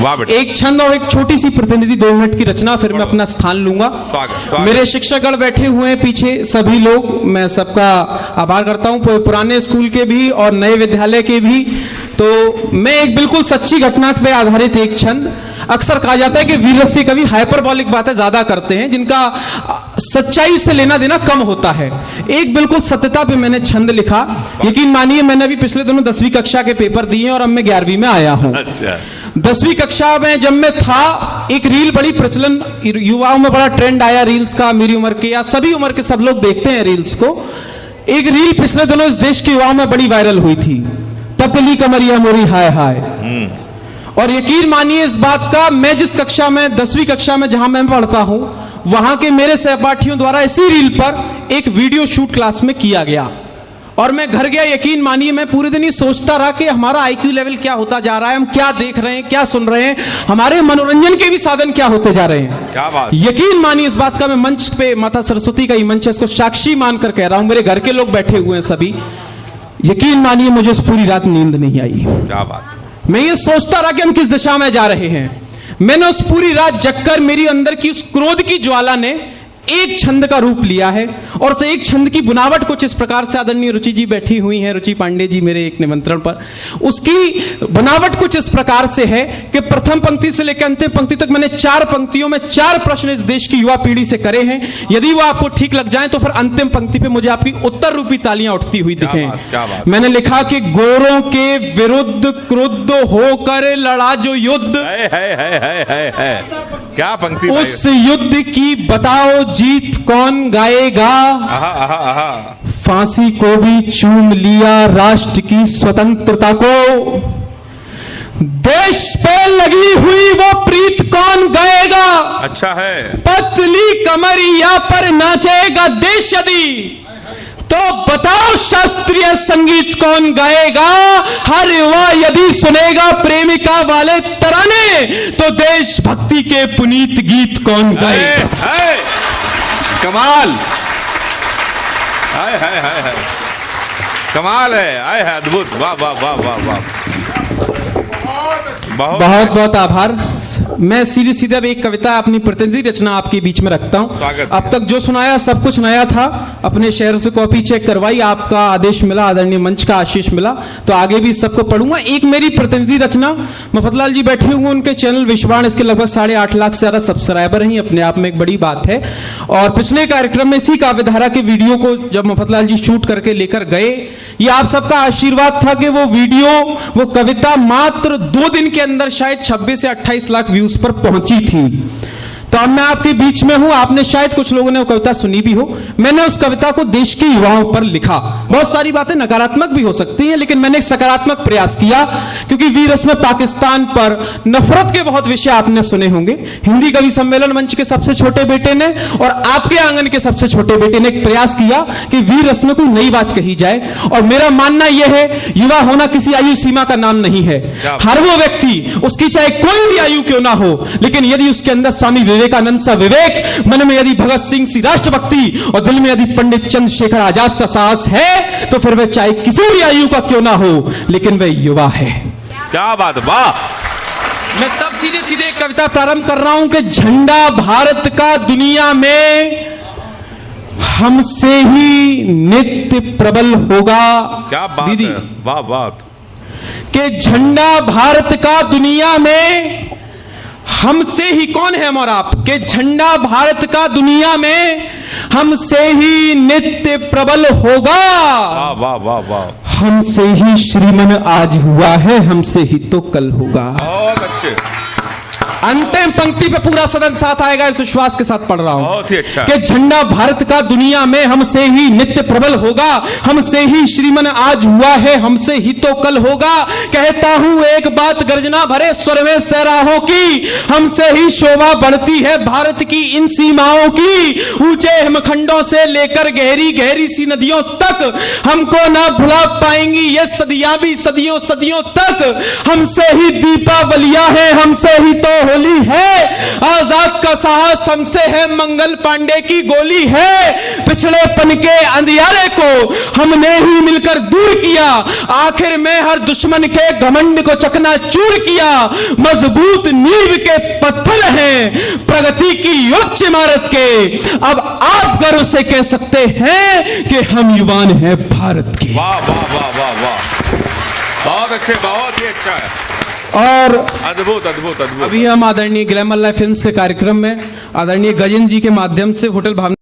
एक छंद और एक छोटी सी प्रतिनिधि 2 मिनट की रचना, फिर मैं अपना स्थान लूंगा। स्वागत। मेरे शिक्षकगण बैठे हुए हैं पीछे, सभी लोग, मैं सबका आभार करता हूं, पुराने स्कूल के भी और नए विद्यालय के भी। तो मैं एक बिल्कुल सच्ची घटना पे आधारित एक छंद, अक्सर कहा जाता है कि वीर रस के कवि हाइपरबॉलिक बातें ज्यादा करते हैं, जिनका सच्चाई से लेना देना कम होता है। एक बिल्कुल सत्यता पे मैंने छंद लिखा। यकीन मानिए, मैंने अभी पिछले दिनों 10वीं कक्षा के पेपर दिए और अब मैं 11वीं में आया हूं। अच्छा। 10वीं कक्षा में जब मैं था, एक रील बड़ी प्रचलन, युवाओं में बड़ा ट्रेंड आया रील्स का, मेरी उम्र के या सभी उम्र के सब लोग देखते हैं रील्स को। एक रील पिछले दिनों इस देश के युवाओं में बड़ी वायरल हुई थी, पतली कमरिया मोरी हाय हाय। और यकीन मानिए इस बात का, मैं जिस कक्षा में 10वीं कक्षा में जहां मैं पढ़ता हूं, वहां के मेरे सहपाठियों द्वारा इसी रील पर एक वीडियो शूट क्लास में किया गया और मैं घर गया। यकीन मानिए मैं पूरे दिन ही सोचता रहा कि हमारा आईक्यू लेवल क्या होता जा रहा है, हम क्या देख रहे हैं, क्या सुन रहे हैं, हमारे मनोरंजन के भी साधन क्या होते जा रहे हैं। क्या बात। यकीन मानिए इस बात का, मैं मंच पे, माता सरस्वती का ही मंच है, इसको साक्षी मानकर कह रहा हूं, मेरे घर के लोग बैठे हुए हैं सभी। यकीन मानिए मुझे उस पूरी रात नींद नहीं आई। क्या बात। मैं ये सोचता रहा कि हम किस दिशा में जा रहे हैं। मैंने उस पूरी रात जगकर मेरी अंदर की उस क्रोध की ज्वाला ने एक छंद का रूप लिया है और उस एक छंद की बुनावट कुछ इस प्रकार से, आदरणीय रुचि जी बैठी हुई हैं, रुचि पांडे जी मेरे एक निमंत्रण पर, उसकी बनावट कुछ इस प्रकार से है कि प्रथम पंक्ति से लेकर अंतिम पंक्ति तक मैंने 4 पंक्तियों में 4 प्रश्न इस देश की युवा पीढ़ी से करे हैं। यदि वो आपको ठीक लग जाए तो फिर अंतिम पंक्ति पे मुझे आपकी उत्तर रूपी तालियां उठती हुई दिखें। मैंने लिखा कि गोरों के विरुद्ध क्रुद्ध होकर लड़ा जो युद्ध, क्या पंक्ति, उस युद्ध की बताओ जीत कौन गाएगा। फांसी को भी चूम लिया राष्ट्र की स्वतंत्रता को, देश पे लगी हुई वो प्रीत कौन गाएगा। अच्छा है। पतली कमरिया पर नाचेगा देश यदि, तो बताओ शास्त्रीय संगीत कौन गाएगा। हर युवा यदि सुनेगा प्रेमिका वाले तराने, तो देशभक्ति के पुनीत गीत कौन गाएगा। है। कमाल। हाय हाय हाय हाय, कमाल है। हाय है, अद्भुत। वाह वाह वाह वाह वाह, बहुत बहुत आभार। मैं सीधे सीधे अब एक कविता, अपनी प्रतिनिधि रचना आपके बीच में रखता हूं। अब तक जो सुनाया सब कुछ नया था, अपने शहर से कॉपी चेक करवाई, आपका आदेश मिला, आदरणीय मंच का आशीष मिला, तो आगे भी सबको पढ़ूंगा। एक मेरी प्रतिनिधि रचना, मफतलाल जी बैठे हुए, उनके चैनल विश्वाण, इसके लगभग 8.5 लाख से ज्यादा सब्सक्राइबर हैं, अपने आप में एक बड़ी बात है। और पिछले कार्यक्रम में इसी काव्यधारा के वीडियो को जब मफतलाल जी शूट करके लेकर गए, ये आप सबका आशीर्वाद था कि वो वीडियो, वो कविता मात्र 2 दिन के अंदर शायद 26 से 28 लाख व्यूज पर पहुंची थी। तो अब मैं आपके बीच में हूं, आपने शायद कुछ लोगों ने वो कविता सुनी भी हो। मैंने उस कविता को देश के युवाओं पर लिखा। बहुत सारी बातें नकारात्मक भी हो सकती हैं, लेकिन मैंने एक सकारात्मक प्रयास किया, क्योंकि वीर रस में पाकिस्तान पर नफरत के बहुत विषय आपने सुने होंगे। हिंदी कवि सम्मेलन मंच के सबसे छोटे बेटे ने और आपके आंगन के सबसे छोटे बेटे ने एक प्रयास किया कि वीर रस में कोई नई बात कही जाए। और मेरा मानना यह है, युवा होना किसी आयु सीमा का नाम नहीं है। हर वो व्यक्ति, उसकी चाहे कोई भी आयु क्यों ना हो, लेकिन यदि उसके अंदर स्वामी विवेकानंद सा विवेक, मन में यदि भगत सिंह सी राष्ट्रभक्ति और दिल में यदि पंडित चंद्रशेखर आजाद सा साहस है, तो फिर वह चाहे किसी भी आयु का क्यों ना हो, लेकिन वह युवा है। क्या बात। वाह। मैं तब सीधे सीधे एक कविता प्रारंभ कर रहा हूं कि झंडा भारत का दुनिया में हमसे ही नित्य प्रबल होगा। क्या बात दीदी, है। वाह वाह। कि झंडा भारत का दुनिया में हमसे ही, कौन है हम और आप, के झंडा भारत का दुनिया में हमसे ही नित्य प्रबल होगा। वाह वाह वाह वाह। हमसे ही श्रीमन आज हुआ है, हमसे ही तो कल होगा। बहुत अच्छे। अंतिम पंक्ति पे पूरा सदन साथ आएगा, इस विश्वास के साथ पढ़ रहा हूं। बहुत ही अच्छा। कि झंडा भारत का दुनिया में हमसे ही नित्य प्रबल होगा, हमसे ही श्रीमन आज हुआ है, हमसे ही तो कल होगा। कहता हूं एक बात गर्जना भरे स्वर में सराहों की, हमसे ही शोभा बढ़ती है भारत की इन सीमाओं की। ऊंचे हिमखंडों से लेकर गहरी गहरी सी नदियों तक हमको ना भुला पाएंगी ये सदियां भी, सदियों सदियों तक। हमसे ही दीपावलियां हैं, हमसे ही तो होली है, आजाद का साहस हमसे है, मंगल पांडे की गोली है। पिछड़ेपन के अंधियारे को हमने ही मिलकर दूर किया, आखिर में हर दुश्मन के घमंड को चकनाचूर किया। मजबूत नींव के पत्थर हैं प्रगति की उच्च इमारत के, अब आप गर्व से कह सकते हैं कि हम युवान हैं भारत के। वाह वाह वाह वाह वाह, बहुत अच्छे, बहुत ही अच्छा है, और अद्भुत अद्भुत अद्भुत। अभी हम आदरणीय ग्लैमर लाइफ फिल्म्स के कार्यक्रम में आदरणीय गजेंद्र जी के माध्यम से होटल भावना